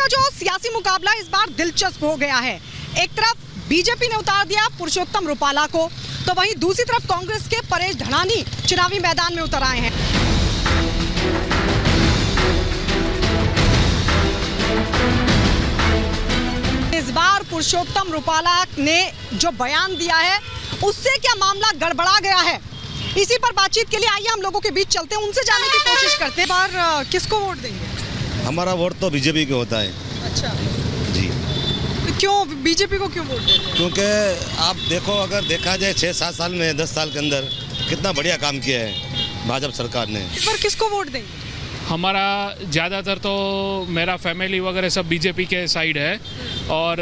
का जो सियासी मुकाबला इस बार दिलचस्प हो गया है। एक तरफ बीजेपी ने उतार दिया पुरुषोत्तम रुपाला को, तो वहीं दूसरी तरफ कांग्रेस के परेश धनानी चुनावी मैदान में उतर आए हैं। इस बार पुरुषोत्तम रुपाला ने जो बयान दिया है उससे क्या मामला गड़बड़ा गया है, इसी पर बातचीत के लिए आइए हम लोगों के बीच चलते हैं, उनसे जानने की कोशिश करते हैं। बार किसको वोट देंगे? हमारा वोट तो बीजेपी को होता है। अच्छा जी। तो क्यों बीजेपी को क्यों वोट देते हैं? क्योंकि आप देखो, अगर देखा जाए 6-7 साल में 10 साल के अंदर कितना बढ़िया काम किया है भाजपा सरकार ने। इस बार किसको वोट देंगे? हमारा ज़्यादातर तो मेरा फैमिली वगैरह सब बीजेपी के साइड है, और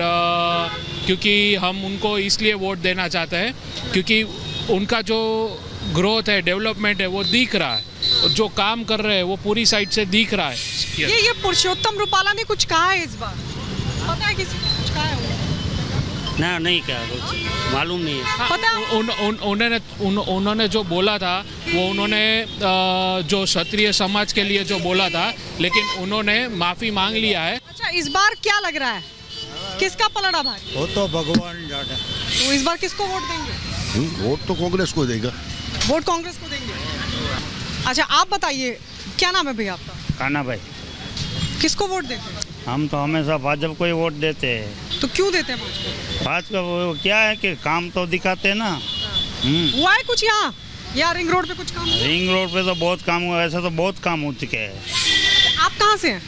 क्योंकि हम उनको इसलिए वोट देना चाहते हैं क्योंकि उनका जो ग्रोथ है, डेवलपमेंट है, वो दिख रहा है, जो काम कर रहे हैं वो पूरी साइड से दिख रहा है। ये पुरुषोत्तम रुपाला ने कुछ कहा है इस बार? पता है किसी को कुछ कहा है? ना नहीं क्या कुछ मालूम नहीं है। पता उन्होंने जो बोला था वो उन्होंने जो क्षत्रिय समाज के लिए जो बोला था, लेकिन उन्होंने माफ़ी मांग लिया है। अच्छा, इस बार क्या लग रहा है, किसका पलड़ा भारी? वो तो भगवान जाने। तो इस बार किसको वोट देंगे? वोट तो कांग्रेस को देगा। वोट कांग्रेस को देंगे। अच्छा, आप बताइए क्या नाम है भैया आपका? कान्हा भाई, किसको वोट देते हैं? हम तो हमेशा भाजपा को ही वोट देते हैं। तो क्यों देते हैं भाजपा? भाजपा वो क्या है कि काम तो दिखाते हैं ना। हुआ है कुछ यहाँ या रिंग रोड पे कुछ काम? रिंग रोड पे तो बहुत काम हुआ, ऐसा तो बहुत काम हो चुके हैं। आप कहाँ से हैं?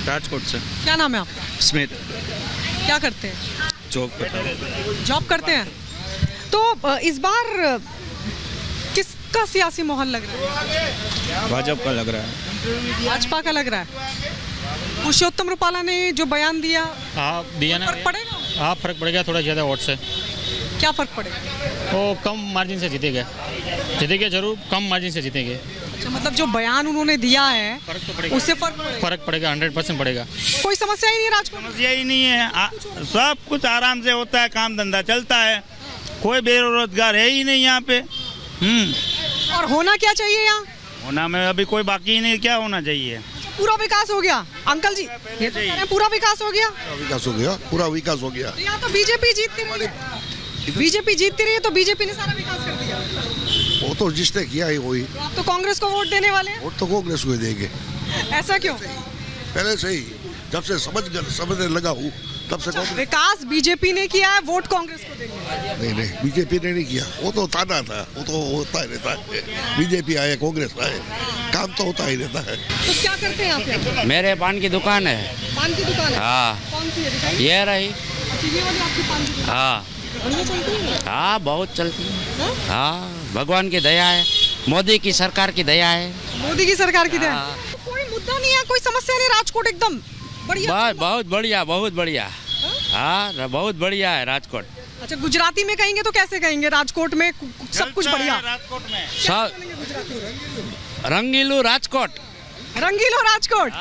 राजकोट से। क्या नाम है आपका? स्मित। क्या करते हैं? जॉब करते हैं। तो इस बार किसका सियासी माहौल लग रहा है? भाजपा का लग रहा है। भाजपा का लग रहा है। पुरुषोत्तम रुपाला ने जो बयान दिया, हाँ दिया ना। फर्क पड़ेगा? हाँ फर्क पड़ेगा, थोड़ा ज़्यादा वोट से। क्या फर्क पड़ेगा? वो कम मार्जिन से जीतेंगे जरूर, कम मार्जिन से जीतेंगे। अच्छा, मतलब जो बयान उन्होंने दिया है फर्क तो पड़ेगा, उससे फर्क पड़ेगा 100% पड़ेगा। कोई समस्या ही नहीं है राजकोट में? समस्या ही नहीं है, सब कुछ आराम से होता है, काम धंधा चलता है, कोई बेरोजगार है ही नहीं यहाँ पे। और होना क्या चाहिए यहाँ? होना में अभी कोई बाकी ही नहीं, क्या होना चाहिए? पूरा विकास हो गया अंकल जी, ये तो कह रहे हैं पूरा विकास हो गया। पूरा विकास हो गया। तो यहाँ तो बीजेपी जीतती रही है, बीजेपी जीतती रही है, तो बीजेपी ने सारा विकास कर दिया। वो तो जिसने किया ही वही। तो आप तो कांग्रेस को वोट देने वाले हैं? वोट तो कांग्रेस को ही देंगे। ऐसा क्यों? पहले से ही, जब से समझने लगा हूँ तब से कांग्रेस। विकास बीजेपी ने किया है, वोट कांग्रेस को देंगे? नहीं, बीजेपी ने नहीं किया, वो तो ताना था, वो तो होता ही रहता है। बीजेपी आए, कांग्रेस आए, काम तो होता ही रहता है। तो क्या करते हैं आप यहाँ? मेरे पान की दुकान है। पान की दुकान है? हाँ। कौन सी है दिखाइए? ये रही। अच्छा, ये वाली आपकी पान की दुकान? हाँ बढ़िया चलती है? हाँ, बहुत चलती है। हाँ? हाँ, भगवान की दया है, मोदी की सरकार की दया है। मोदी की सरकार की दया। हाँ। कोई मुद्दा नहीं है, कोई समस्या नहीं, राजकोट एकदम बढ़िया। बहुत बढ़िया, बहुत बढ़िया। हाँ, बहुत बढ़िया है राजकोट। अच्छा, गुजराती में कहेंगे तो कैसे कहेंगे? राजकोट में सब कुछ बढ़िया। राजकोट में सब रंगीलो राजकोट। रंगीलो राजकोट।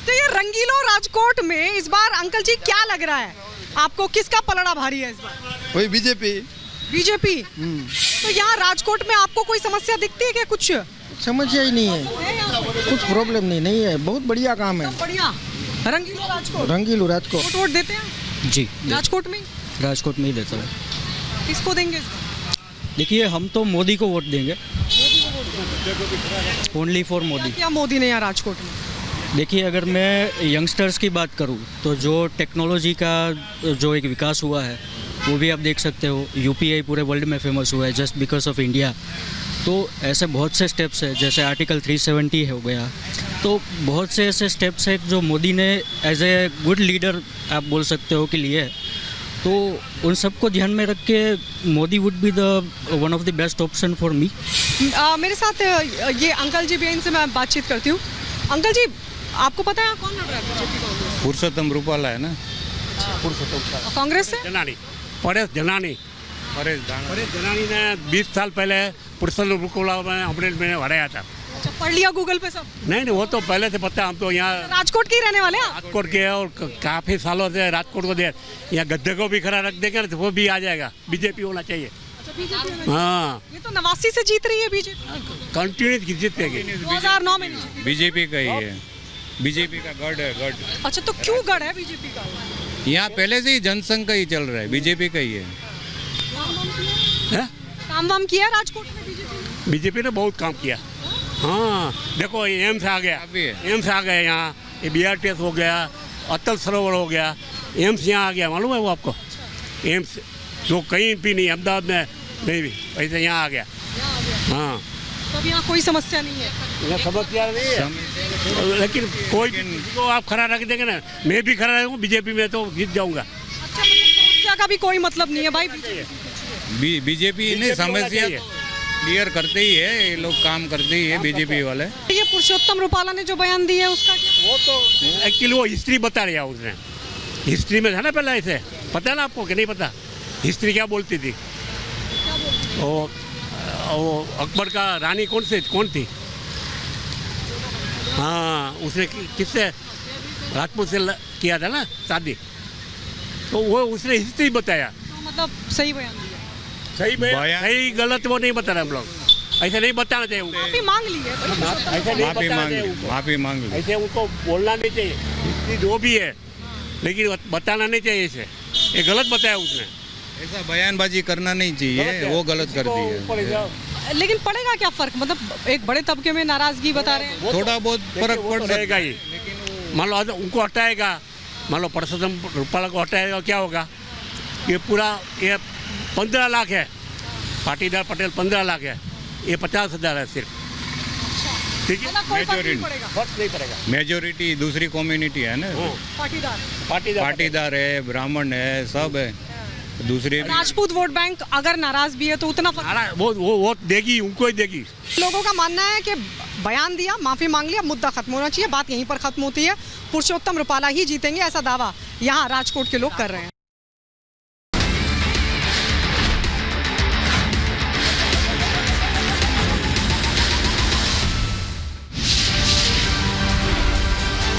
तो ये रंगीलो राजकोट में इस बार अंकल जी क्या लग रहा है आपको, किसका पलड़ा भारी है इस बार? वही बीजेपी। बीजेपी। तो यहाँ राजकोट में आपको कोई समस्या दिखती है क्या? कुछ समस्या ही नहीं है, कुछ प्रॉब्लम नहीं है, बहुत बढ़िया काम है। बढ़िया। रंगीलो राजकोट। रंगीलो राजकोट। वोट देते हैं जी, राजकोट में? राजकोट में ही देता हूँ। किसको देंगे इस बार? देखिए, हम तो मोदी को वोट देंगे, ओनली फॉर मोदी। क्या मोदी ने यहाँ राजकोट में? देखिए, अगर मैं यंगस्टर्स की बात करूँ तो जो टेक्नोलॉजी का जो एक विकास हुआ है वो भी आप देख सकते हो। यूपीआई पूरे वर्ल्ड में फेमस हुआ है जस्ट बिकॉज ऑफ इंडिया। तो ऐसे बहुत से स्टेप्स है, जैसे आर्टिकल 370 हो गया, तो बहुत से ऐसे स्टेप्स है जो मोदी ने एज ए गुड लीडर आप बोल सकते हो कि लिए। तो उन सबको ध्यान में रख के Modi would be the one of the best option for me. मेरे साथ ये अंकल जी भी, इनसे मैं बातचीत करती हूँ। अंकल जी, आपको पता है कौन लड़ रहा है बीजेपी कांग्रेस? पुरुषोत्तम रुपाला है ना। कांग्रेस से? परेश धनानी ने 20 साल पहले पुरुषोत्तम रुपाला में हराया था। अच्छा, पढ़ लिया गूगल पे सब? नहीं, वो तो पहले से पता है, हम तो यहाँ राजकोट के ही रहने वाले हैं? राजकोट के और काफी सालों से राजकोट को दे, यहाँ गद्दे को भी खड़ा रख देंगे ना तो वो भी आ जाएगा। बीजेपी होना चाहिए। हाँ, ये तो 89 से जीत रही है बीजेपी। कंटिन्यू जीतेगी। 2009 में नहीं जीती। बीजेपी का ही है। बीजेपी का गढ़ है, गढ़। अच्छा, तो क्यों गढ़ है बीजेपी का? यहाँ पहले से ही जनसंघ का ही चल रहा है, बीजेपी का ही है। काम वाम किया राजकोट में बीजेपी ने? बीजेपी ने बहुत काम किया। हाँ, देखो ये एम्स आ गया, अभी है। एम्स आ गया यहाँ, ये BRTS हो गया, अटल सरोवर हो गया, एम्स यहाँ आ गया, मालूम है वो आपको? एम्स जो कहीं भी नहीं, अहमदाबाद में नहीं भी, वैसे यहाँ आ गया। हाँ, तो अब यहाँ कोई समस्या नहीं है। यहाँ समस्या नहीं है, लेकिन कोई किसी को आप खड़ा रख देंगे ना, मैं भी खड़ा रहूँगा बीजेपी में तो जीत जाऊँगा। अच्छा, समस्या का भी कोई मतलब नहीं है भाई। बीजेपी नहीं, समस्या क्लियर करते ही है, ये लोग काम करते ही है बीजेपी वाले। ये पुरुषोत्तम रूपाला ने जो बयान दिया है उसका क्या? वो तो एक्चुअली वो हिस्ट्री बता रहा उसने, हिस्ट्री में था ना पहले, ऐसे पता है ना आपको कि नहीं पता? हिस्ट्री क्या बोलती थी? वो अकबर का रानी कौन थी? हाँ, उसने किससे, राजपूत से किया था ना शादी, तो वो उसने हिस्ट्री बताया। तो मतलब सही बयान दिया। सही गलत वो नहीं बता रहे हम लोग, ऐसे नहीं बताना चाहिए उनको। माफी मांग ली है। ऐसे नहीं बताना चाहिए उनको। माफी मांग ली। ऐसे उनको बोलना नहीं चाहिए, हिस्ट्री जो भी है, लेकिन बताना नहीं चाहिए इसे, ये गलत बताया उसने। ऐसा बयानबाजी करना नहीं चाहिए, वो गलत कर दी है। लेकिन पड़ेगा क्या फर्क? मतलब एक बड़े तबके में नाराजगी बता रहे हैं। थोड़ा बहुत फर्क पड़ जाएगा ही। मान लो उनको हटाएगा, मान लो पुरुषोत्तम रूपाला को हटाएगा, क्या होगा? ये पूरा ये 15 लाख है, पाटीदार पटेल 15 लाख है, ये 50,000 है सिर्फ। ठीक है, मतलब कोई फर्क नहीं पड़ेगा। फर्क नहीं पड़ेगा। मेजोरिटी दूसरी कम्युनिटी है ना, पाटीदार है, ब्राह्मण है, सब है। दूसरे भी राजपूत वोट बैंक अगर नाराज भी है तो उतना फर्क। वो वोट देगी, उनको ही देगी। लोगों का मानना है कि बयान दिया, माफी मांग लिया, मुद्दा खत्म होना चाहिए, बात यहीं पर खत्म होती है। पुरुषोत्तम रूपाला ही जीतेंगे, ऐसा दावा यहाँ राजकोट के लोग कर रहे हैं।